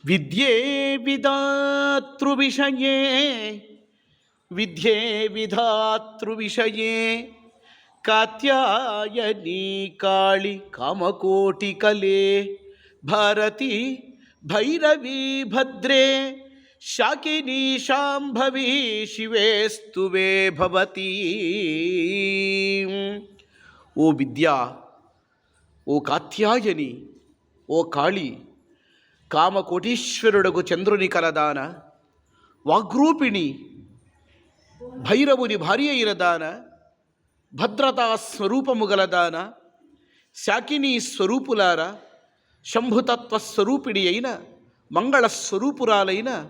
విద్యే విధాతృవిషయే విద్యే విధాతృవిషయే కాత్యాయనీ కాళి కామకోటికలే భారతి భైరవీ భద్రే శాకినీ శాంభవి శివేస్తువే భవతి. ఓ విద్య, ఓ కాత్యాయని, ఓ కాళి, కామకోటీశ్వరుడకు చంద్రుని కలదాన, వాగ్రూపిణి భైరవుని భార్య అయిన దాన, భద్రతా స్వరూపము గలదాన, శాకినీ స్వరూపులార, శంభుతత్వ స్వరూపిణి అయిన మంగళస్వరూపురాలైన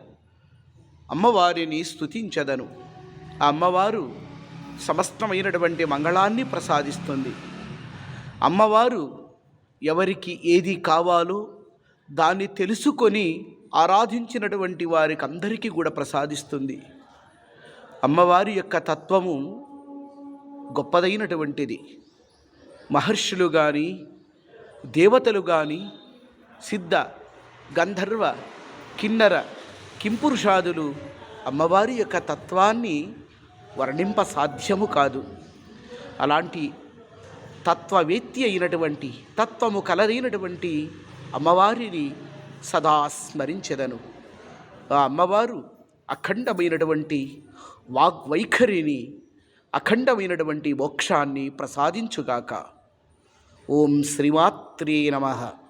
అమ్మవారిని స్తుతించదను. ఆ అమ్మవారు సమస్తమైనటువంటి మంగళాన్ని ప్రసాదిస్తుంది. అమ్మవారు ఎవరికి ఏది కావాలో దాన్ని తెలుసుకొని ఆరాధించినటువంటి వారికి అందరికీ కూడా ప్రసాదిస్తుంది. అమ్మవారి యొక్క తత్వము గొప్పదైనటువంటిది. మహర్షులు కానీ, దేవతలు కానీ, సిద్ధ, గంధర్వ, కిన్నర, కింపురుషాదులు అమ్మవారి యొక్క తత్వాన్ని వర్ణింప సాధ్యము కాదు. అలాంటి తత్వవేత్తి అయినటువంటి, తత్వము కలదైనటువంటి అమ్మవారిని సదా స్మరించెదను. ఆ అమ్మవారు అఖండమైనటువంటి వాగ్వైఖరిని, అఖండమైనటువంటి మోక్షాన్ని ప్రసాదించుగాక. ఓం శ్రీమాత్రే నమః.